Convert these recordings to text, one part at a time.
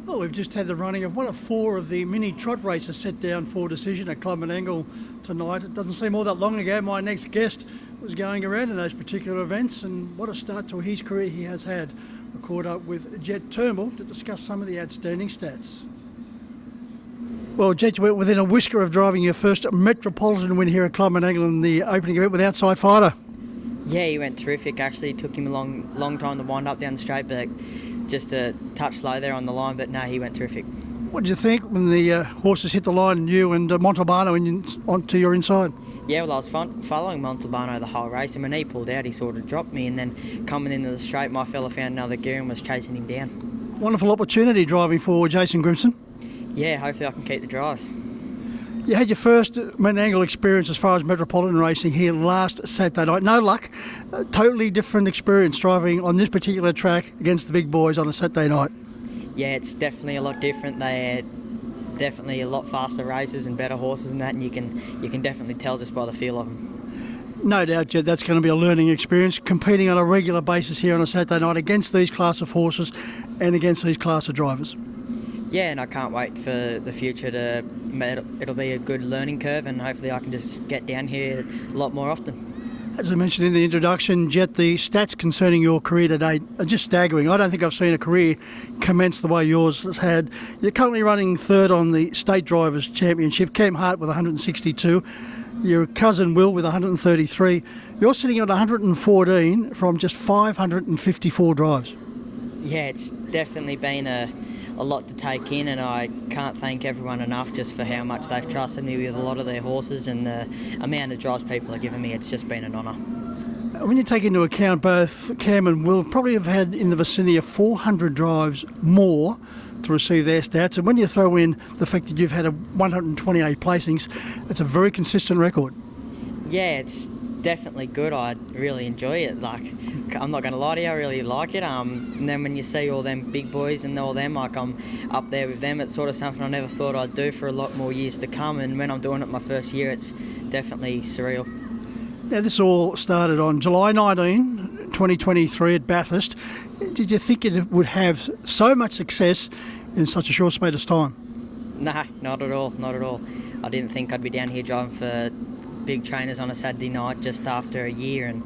Well, we've just had the running of one of four of the mini trot races set down for decision at Club Menangle tonight. It doesn't seem all that long ago my next guest was going around in those particular events, and what a start to his career he has had. I caught up with Jett Turnbull to discuss some of the outstanding stats. Well, Jett, you went within a whisker of driving your first Metropolitan win here at Club Menangle in the opening event with Outside Fighter. Yeah, he went terrific. Actually, it took him a long time to wind up down the straight, but just a touch slow there on the line. But no, he went terrific. What did you think when the horses hit the line and you and Montalbano onto your inside? Yeah, well, I was following Montalbano the whole race, and when he pulled out, he sort of dropped me, and then coming into the straight, my fella found another gear and was chasing him down. Wonderful opportunity driving for Jason Grimson. Yeah, hopefully I can keep the drives. You had your first Menangle experience as far as Metropolitan racing here last Saturday night. No luck, a totally different experience driving on this particular track against the big boys on a Saturday night. Yeah, it's definitely a lot different. They're definitely a lot faster races and better horses and that, and you can definitely tell just by the feel of them. No doubt, Jett, that's going to be a learning experience, competing on a regular basis here on a Saturday night against these class of horses and against these class of drivers. Yeah, and I can't wait for the future it'll be a good learning curve, and hopefully I can just get down here a lot more often. As I mentioned in the introduction, Jett, the stats concerning your career today are just staggering. I don't think I've seen a career commence the way yours has had. You're currently running third on the State Drivers' Championship, Cam Hart with 162, your cousin Will with 133. You're sitting at 114 from just 554 drives. Yeah, it's definitely been a lot to take in, and I can't thank everyone enough just for how much they've trusted me with a lot of their horses and the amount of drives people are giving me. It's just been an honour. When you take into account both Cam and Will probably have had in the vicinity of 400 drives more to receive their stats, and when you throw in the fact that you've had 128 placings, it's a very consistent record. Yeah, it's definitely good. I really enjoy it. I'm not going to lie to you, I really like it. And then when you see all them big boys and all them, I'm up there with them, it's sort of something I never thought I'd do for a lot more years to come. And when I'm doing it my first year, it's definitely surreal. Now, this all started on July 19, 2023 at Bathurst. Did you think it would have so much success in such a short space of time? No, not at all, not at all. I didn't think I'd be down here driving for big trainers on a Saturday night just after a year, and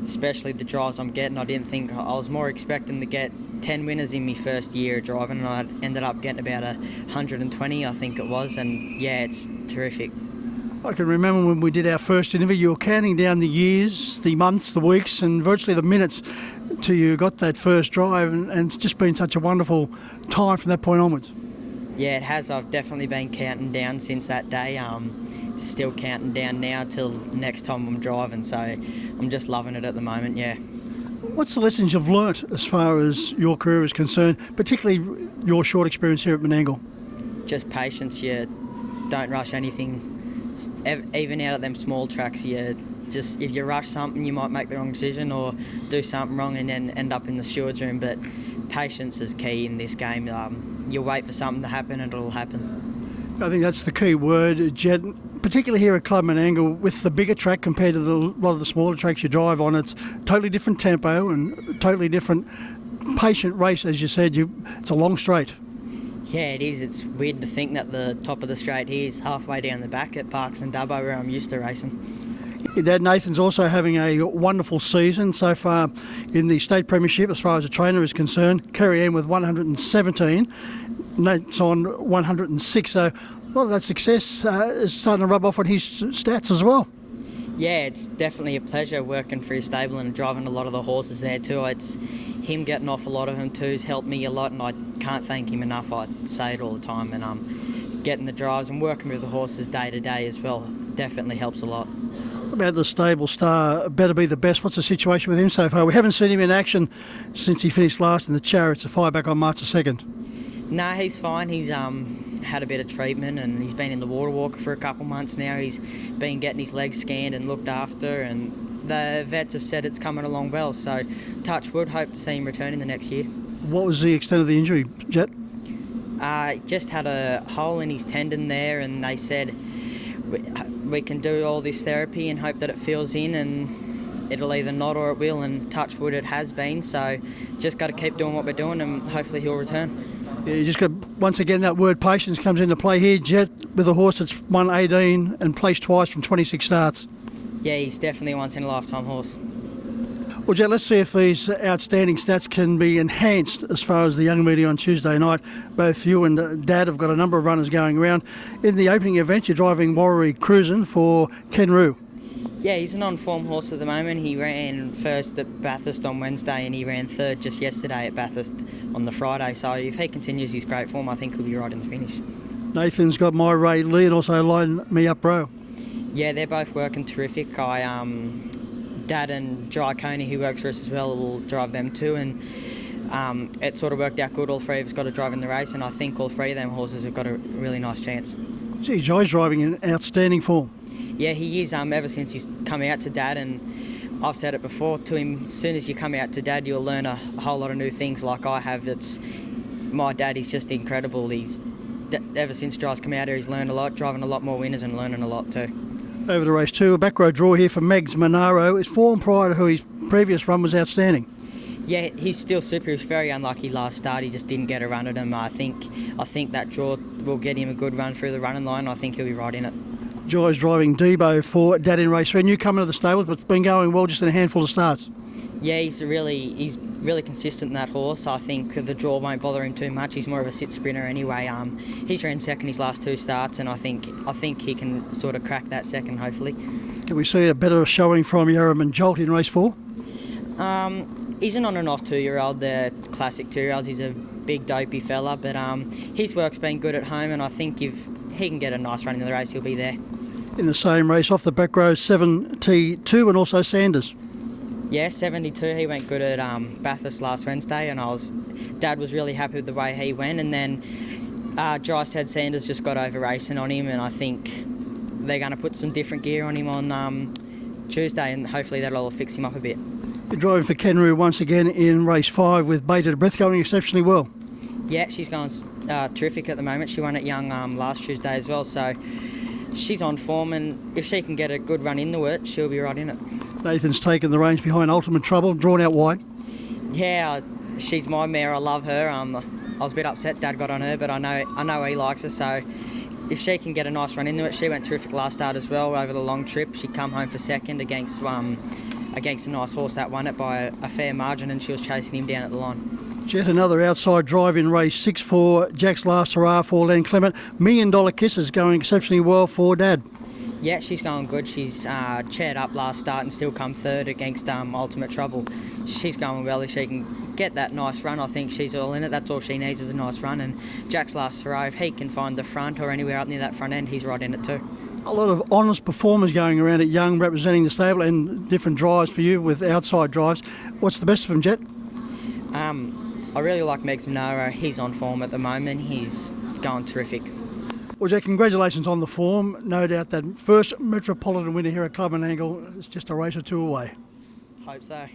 especially the drives I'm getting. I didn't think, I was more expecting to get 10 winners in my first year of driving, and I ended up getting about 120, I think it was, and yeah, it's terrific. I can remember when we did our first interview, you were counting down the years, the months, the weeks, and virtually the minutes till you got that first drive, and it's just been such a wonderful time from that point onwards. Yeah, it has. I've definitely been counting down since that day. Still counting down now till next time I'm driving, so I'm just loving it at the moment, yeah. What's the lessons you've learnt as far as your career is concerned, particularly your short experience here at Menangle? Just patience. You don't rush anything. Even out at them small tracks, if you rush something, you might make the wrong decision or do something wrong and then end up in the steward's room, but patience is key in this game. You wait for something to happen and it'll happen. I think that's the key word, Jett, particularly here at Club Menangle with the bigger track compared to a lot of the smaller tracks you drive on. It's totally different tempo and totally different patient race, as you said. It's a long straight. Yeah, it is. It's weird to think that the top of the straight here is halfway down the back at Parks and Dubbo, where I'm used to racing. Your dad Nathan's also having a wonderful season so far in the state premiership as far as a trainer is concerned. Kerry Ann with 117. Nate's on 106, so a lot of that success is starting to rub off on his stats as well. Yeah, it's definitely a pleasure working for his stable and driving a lot of the horses there too. It's him getting off a lot of them too has helped me a lot, and I can't thank him enough. I say it all the time, and getting the drives and working with the horses day to day as well definitely helps a lot. What about the stable star, Better Be the Best? What's the situation with him so far? We haven't seen him in action since he finished last in the Chariots of Fire back on March the 2nd. No, he's fine. He's had a bit of treatment and he's been in the water walker for a couple months now. He's been getting his legs scanned and looked after, and the vets have said it's coming along well. So, touch wood, hope to see him return in the next year. What was the extent of the injury, Jett? Just had a hole in his tendon there, and they said we can do all this therapy and hope that it fills in, and it'll either not or it will, and touch wood it has been. So, just got to keep doing what we're doing, and hopefully he'll return. Yeah, you just got, once again, that word patience comes into play here. Jett with a horse that's won 18 and placed twice from 26 starts. Yeah, he's definitely a once-in-a-lifetime horse. Well, Jett, let's see if these outstanding stats can be enhanced as far as the young meeting on Tuesday night. Both you and Dad have got a number of runners going around. In the opening event, you're driving Warri Cruisin' for Ken Rue. Yeah, he's an on-form horse at the moment. He ran first at Bathurst on Wednesday and he ran third just yesterday at Bathurst on the Friday. So if he continues his great form, I think he'll be right in the finish. Nathan's got My Ray Lee and also Line Me Up Bro. Yeah, they're both working terrific. Dad and Dry Coney, who works for us as well, will drive them too, and it sort of worked out good. All three of us got to drive in the race, and I think all three of them horses have got a really nice chance. Gee, Joy's driving in outstanding form. Yeah, he is. Ever since he's come out to Dad, and I've said it before to him, as soon as you come out to Dad, you'll learn a whole lot of new things like I have. My dad, he's just incredible. Ever since Dry's come out here, he's learned a lot, driving a lot more winners and learning a lot too. Over to race 2, a back row draw here for Megs Monaro. His form prior to who his previous run was outstanding. Yeah, he's still super. He was very unlucky last start. He just didn't get a run at him. I think that draw will get him a good run through the running line. I think he'll be right in it. Joy's driving Debo for Dad in race 3. Newcomer to the stables, but it's been going well just in a handful of starts. Yeah, he's really consistent in that horse. I think the draw won't bother him too much. He's more of a sit sprinter anyway. He's ran second his last 2 starts, and I think he can sort of crack that second, hopefully. Can we see a better showing from Yarraman Jolt in race 4? He's an on and off 2-year-old. The classic 2-year-olds. He's a big dopey fella, but his work's been good at home, and I think if he can get a nice run in the race, he'll be there. In the same race, off the back row, 7T2 and also Sanders. Yeah, 72. He went good at Bathurst last Wednesday, and Dad was really happy with the way he went. And then Dry said Sanders just got over racing on him, and I think they're going to put some different gear on him on Tuesday, and hopefully that'll fix him up a bit. You're driving for Ken Rue once again in race 5 with Bated Breath going exceptionally well. Yeah, she's going terrific at the moment. She won at Young last Tuesday as well, so she's on form, and if she can get a good run into it, she'll be right in it. Nathan's taken the reins behind Ultimate Trouble, drawn out wide. Yeah, she's my mare. I love her. I was a bit upset Dad got on her, but I know he likes her, so if she can get a nice run into it, she went terrific last start as well over the long trip. She come home for second against a nice horse that won it by a fair margin, and she was chasing him down at the line. Jett, another outside drive in race 6 for Jack's last hurrah for Len Clement. $1 Million Kisses going exceptionally well for Dad. Yeah, she's going good. She's chaired up last start and still come third against Ultimate Trouble. She's going well. If she can get that nice run, I think she's all in it. That's all she needs is a nice run. And Jack's last hurrah, if he can find the front or anywhere up near that front end, he's right in it too. A lot of honest performers going around at Young representing the stable and different drives for you with outside drives. What's the best of them, Jett? I really like Megs Monaro. He's on form at the moment. He's going terrific. Well, Jett, congratulations on the form. No doubt that first Metropolitan winner here at Club Menangle is just a race or two away. Hope so.